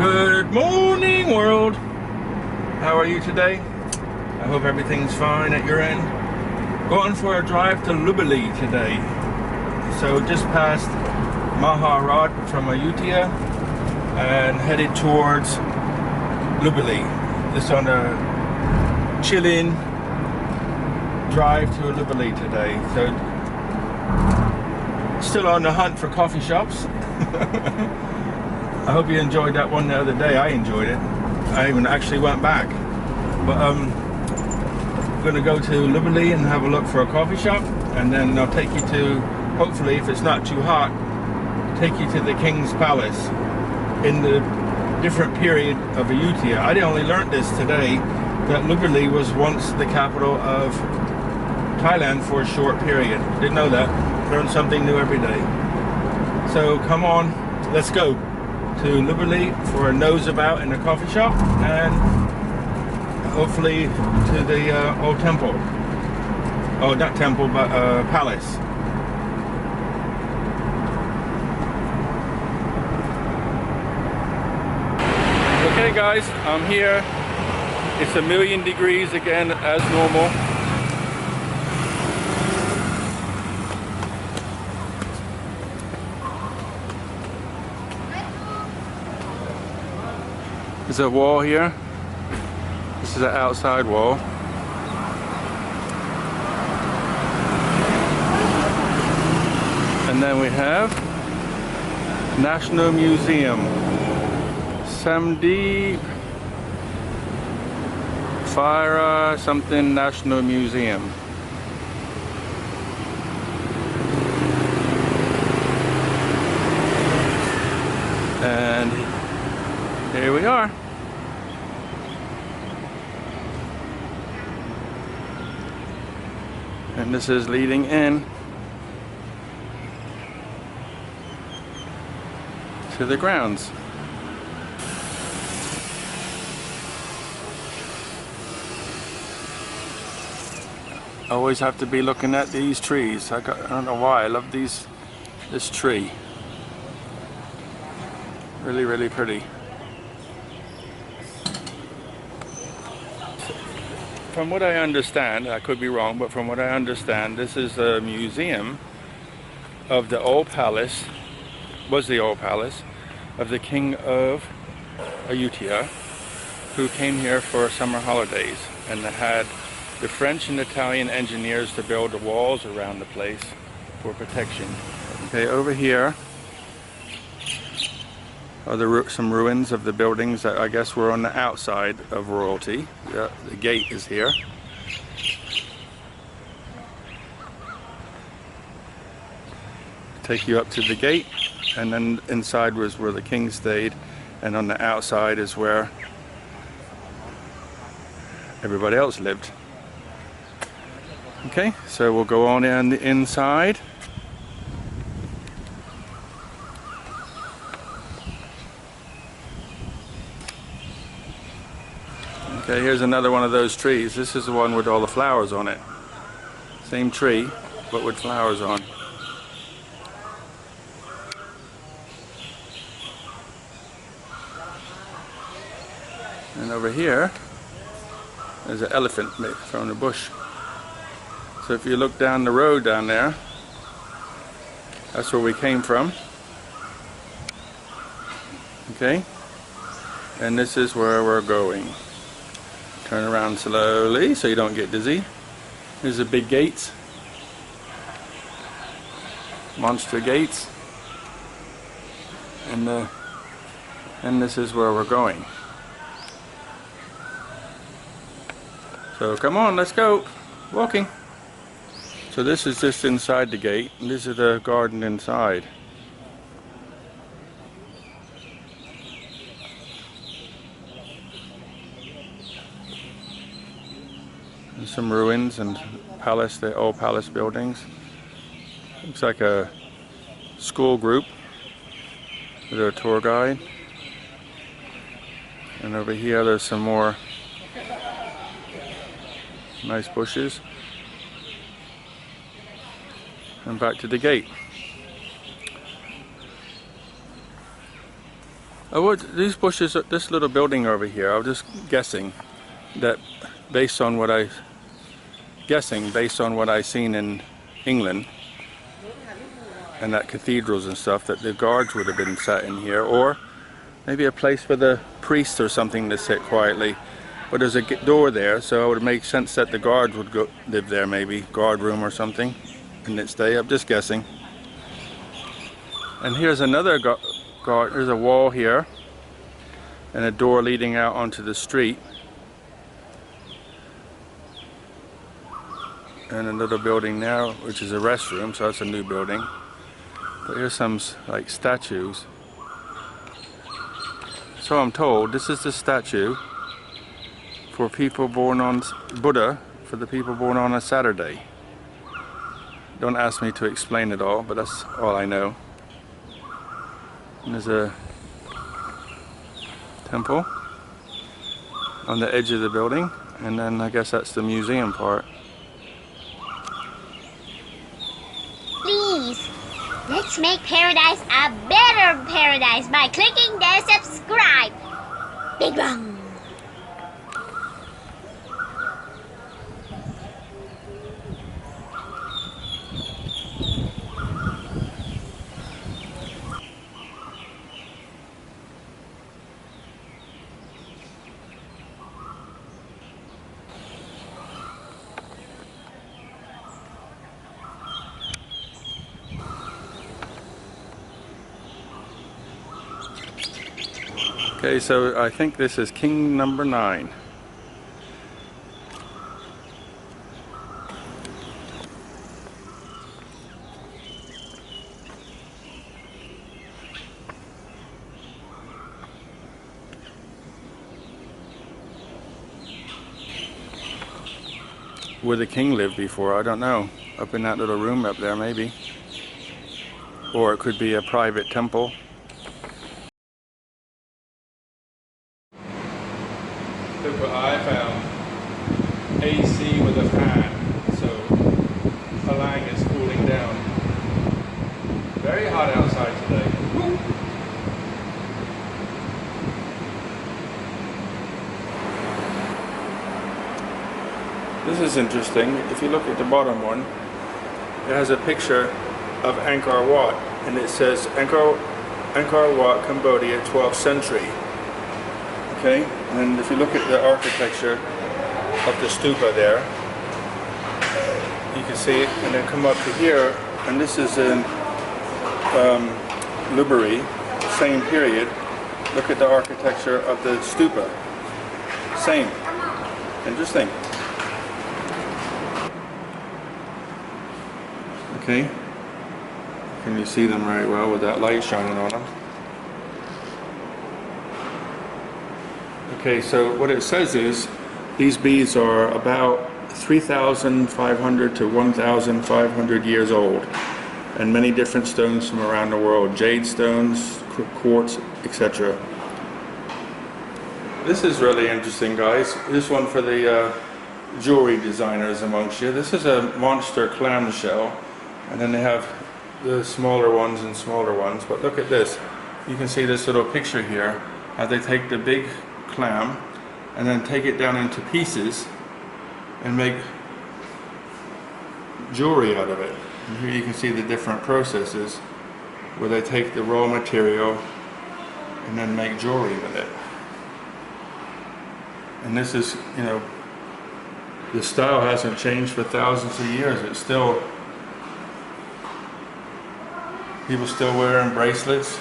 Good morning, world. How are you today? I hope everything's fine at your end. Going for a drive to Lopburi today. So just past Maharad from Ayutthaya and headed towards Lopburi. Just on a chilling drive to Lopburi today. So still on the hunt for coffee shops. I hope you enjoyed that one the other day. I enjoyed it. I even actually went back. But I'm going to go to Lopburi and have a look for a coffee shop, and then I'll take you to, hopefully if it's not too hot, take you to the King's Palace in the different period of Ayutthaya. I only learned this today, that Lopburi was once the capital of Thailand for a short period. Didn't know that. Learn something new every day. So come on, let's go to Lopburi for a nosyabout in a coffee shop, and hopefully to the old temple. Oh, not temple, but palace. Okay guys, I'm here. It's 1,000,000 degrees again as normal. There's a wall here. This is an outside wall. And then we have National Museum. Samdeep Fire something National Museum. And here we are. And this is leading in to the grounds. I always have to be looking at these trees. I don't know why. I love this tree. Really, really pretty. From what I understand, I could be wrong, but from what I understand, this is a museum of the old palace, was the old palace, of the King of Ayutthaya, who came here for summer holidays, and they had the French and Italian engineers to build the walls around the place for protection. Okay, over here are some ruins of the buildings that I guess were on the outside of royalty. The gate is here. Take you up to the gate, and then inside was where the king stayed, and on the outside is where everybody else lived. Okay, so we'll go on in the inside. Okay, here's another one of those trees. This is the one with all the flowers on it. Same tree, but with flowers on. And over here, there's an elephant from the bush. So if you look down the road down there, that's where we came from. Okay, and this is where we're going. Turn around slowly so you don't get dizzy. Here's the big gates. Monster gates. And this is where we're going. So come on, let's go. Walking. So this is just inside the gate, and this is the garden inside. And some ruins and palace, the old palace buildings. Looks like a school group with a tour guide. And over here there's some more nice bushes. And back to the gate. These bushes, this little building over here, I was just guessing that based on what I seen in England and that cathedrals and stuff, that the guards would have been sat in here, or maybe a place for the priests or something to sit quietly. But there's a door there, so it would make sense that the guards would go live there, maybe guard room or something, and they'd stay. I'm just guessing. And here's another guard. There's a wall here and a door leading out onto the street, and another building now, which is a restroom, so that's a new building. But here's some like statues. So I'm told this is the statue for people born on Buddha, for the people born on a Saturday. Don't ask me to explain it all, but that's all I know. And there's a temple on the edge of the building, and then I guess that's the museum part. Please, let's make paradise a better paradise by clicking the subscribe. Big bang. Okay, so I think this is King number 9. Where the king lived before, I don't know. Up in that little room up there, maybe. Or it could be a private temple. Look what I found. AC with a fan, so Thailand is cooling down. Very hot outside today. Woo! This is interesting. If you look at the bottom one, it has a picture of Angkor Wat, and it says Angkor Wat, Cambodia, 12th century. Okay, and if you look at the architecture of the stupa there, you can see it, and then come up to here, and this is in Lopburi, same period. Look at the architecture of the stupa, same. Interesting. Okay, can you see them very well with that light shining on them? Okay, so what it says is these beads are about 3,500 to 1,500 years old, and many different stones from around the world, jade stones, quartz, etc. This is really interesting, guys. This one for the jewelry designers amongst you. This is a monster clamshell, and then they have the smaller ones and smaller ones. But look at this. You can see this little picture here, how they take the big clam and then take it down into pieces and make jewelry out of it. And here you can see the different processes where they take the raw material and then make jewelry with it. And this is, you know, the style hasn't changed for thousands of years. It's still, people still wearing bracelets.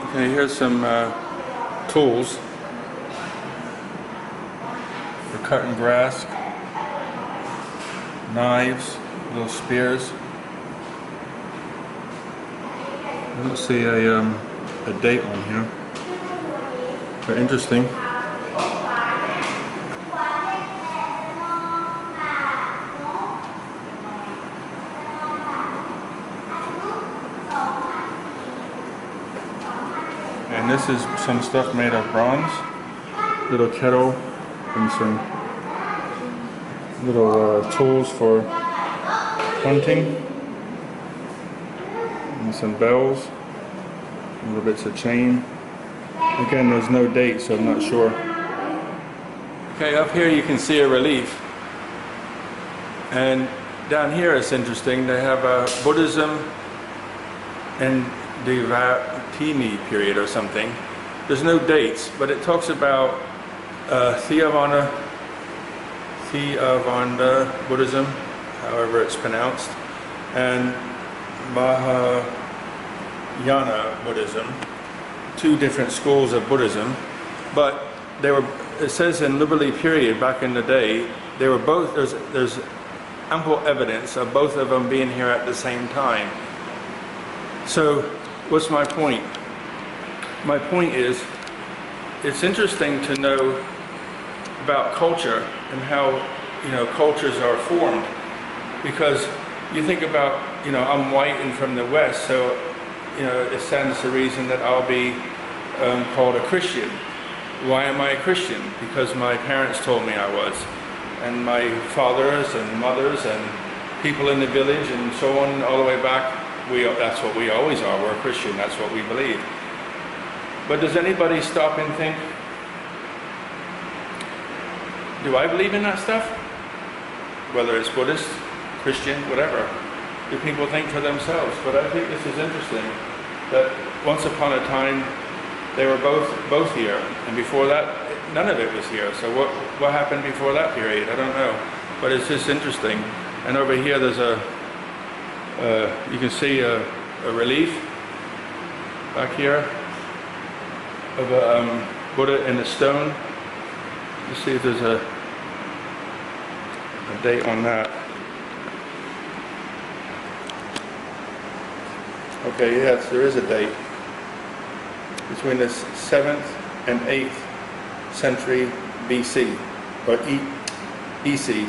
Okay, here's some tools for cutting grass, knives, little spears. I don't see a date on here, but interesting. And this is some stuff made of bronze, little kettle and some little tools for hunting. And some bells, little bits of chain. Again, there's no date, so I'm not sure. Okay, up here you can see a relief. And down here it's interesting, they have Buddhism and Devatini period or something. There's no dates, but it talks about Theravada Buddhism, however it's pronounced, and Mahayana Buddhism, two different schools of Buddhism, but they were, it says in Lopburi period back in the day, they were both, there's ample evidence of both of them being here at the same time. So what's my point? My point is, it's interesting to know about culture and how, you know, cultures are formed, because you think about, you know, I'm white and from the West, so, you know, it stands to reason that I'll be called a Christian. Why am I a Christian? Because my parents told me I was, and my fathers and mothers and people in the village and so on, all the way back, that's what we always are. We're a Christian, that's what we believe. But does anybody stop and think, do I believe in that stuff? Whether it's Buddhist, Christian, whatever. Do people think for themselves? But I think this is interesting, that once upon a time they were both here, and before that none of it was here. So what happened before that period? I don't know, but it's just interesting. And over here there's you can see a relief back here of a Buddha in the stone. Let's see if there's a date on that. Okay, yes, there is a date. Between the 7th and 8th century BC, or EC.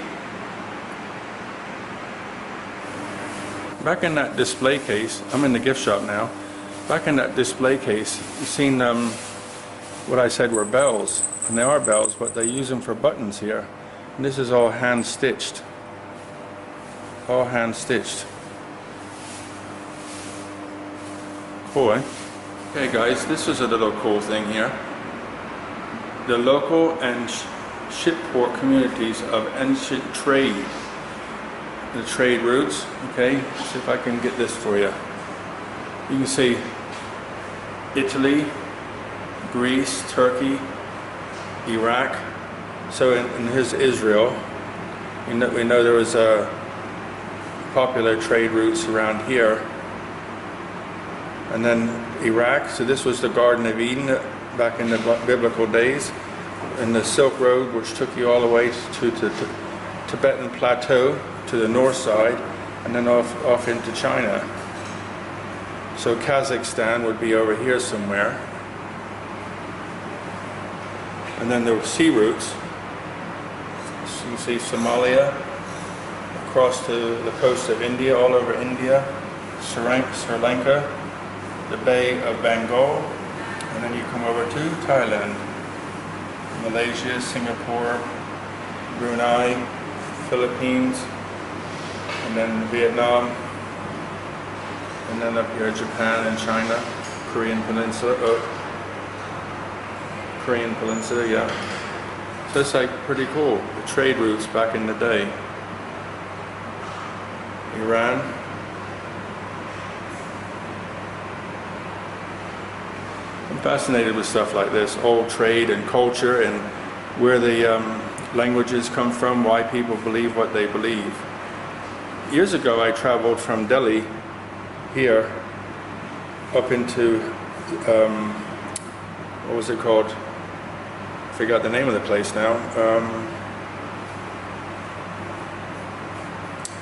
Back in that display case, I'm in the gift shop now. Back in that display case, you've seen what I said were bells. And they are bells, but they use them for buttons here. And this is all hand stitched. All hand stitched. Cool, eh? Okay guys, this is a little cool thing here. The local and shipport communities of ancient trade. The trade routes, okay? Let's see if I can get this for you. You can see Italy, Greece, Turkey, Iraq. So in here's Israel. We know there was popular trade routes around here. And then Iraq, so this was the Garden of Eden back in the biblical days. And the Silk Road, which took you all the way to the Tibetan Plateau, to the north side, and then off into China. So Kazakhstan would be over here somewhere. And then the sea routes. So you can see Somalia, across to the coast of India, all over India, Sri Lanka, the Bay of Bengal, and then you come over to Thailand, Malaysia, Singapore, Brunei, Philippines, and then Vietnam, and then up here Japan and China, Korean Peninsula, yeah. So it's like pretty cool, the trade routes back in the day. Iran. I'm fascinated with stuff like this, old trade and culture and where the languages come from, why people believe what they believe. Years ago I traveled from Delhi here up into, what was it called? I forgot the name of the place now.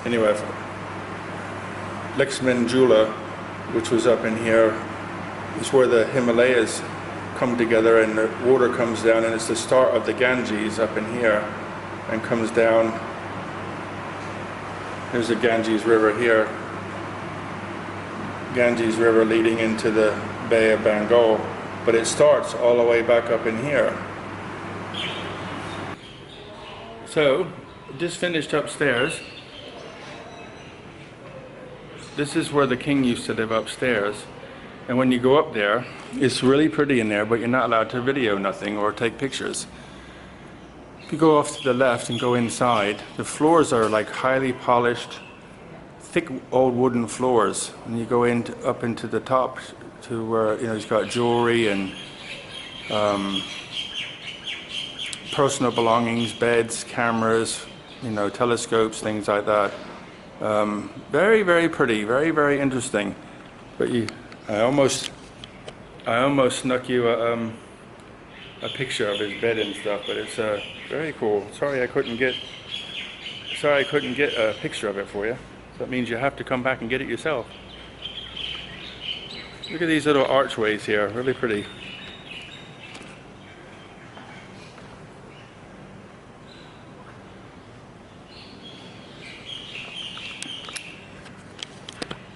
Anyway, Lakshman Jula, which was up in here, is where the Himalayas come together and the water comes down, and it's the start of the Ganges up in here and comes down. There's the Ganges River here. Ganges River leading into the Bay of Bengal, but it starts all the way back up in here. So, just finished upstairs. This is where the king used to live upstairs. And when you go up there, it's really pretty in there, but you're not allowed to video nothing or take pictures. If you go off to the left and go inside, the floors are like highly polished, thick old wooden floors. And you go up into the top to where, you know, he's got jewelry and personal belongings, beds, cameras, you know, telescopes, things like that. Very, very pretty, very, very interesting. But I almost snuck you a picture of his bed and stuff, but it's very cool. Sorry I couldn't get a picture of it for you. So that means you have to come back and get it yourself. Look at these little archways here, really pretty.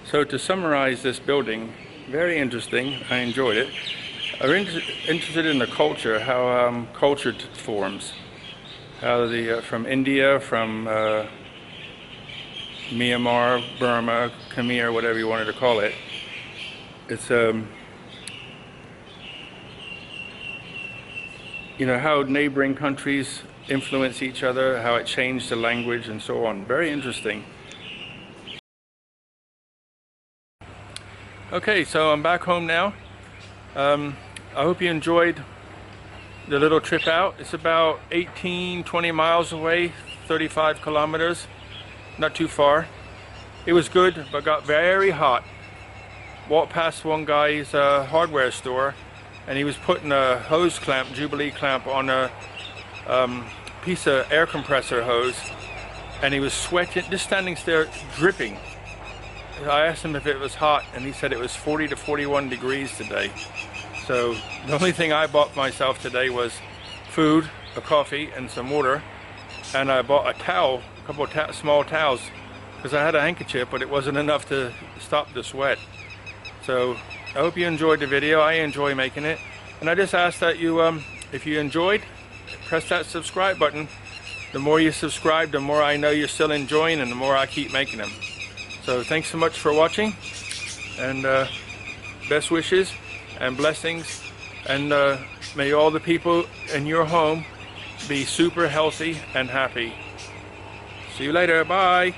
So to summarize this building, very interesting. I enjoyed it. I'm interested in the culture, how culture forms, how from India, from Myanmar, Burma, Khmer, whatever you wanted to call it. It's you know, how neighboring countries influence each other, how it changed the language and so on. Very interesting. Okay, so I'm back home now. I hope you enjoyed the little trip out. It's about 18-20 miles away, 35 kilometers, not too far. It was good, but got very hot. Walked past one guy's hardware store, and he was putting a hose clamp, Jubilee clamp, on a piece of air compressor hose, and he was sweating, just standing there dripping. I asked him if it was hot, and he said it was 40 to 41 degrees today. So the only thing I bought myself today was food, a coffee, and some water. And I bought a towel, a couple of small towels, because I had a handkerchief, but it wasn't enough to stop the sweat. So I hope you enjoyed the video. I enjoy making it. And I just ask that you, if you enjoyed, press that subscribe button. The more you subscribe, the more I know you're still enjoying, and the more I keep making them. So thanks so much for watching, and best wishes and blessings, and may all the people in your home be super healthy and happy. See you later. Bye.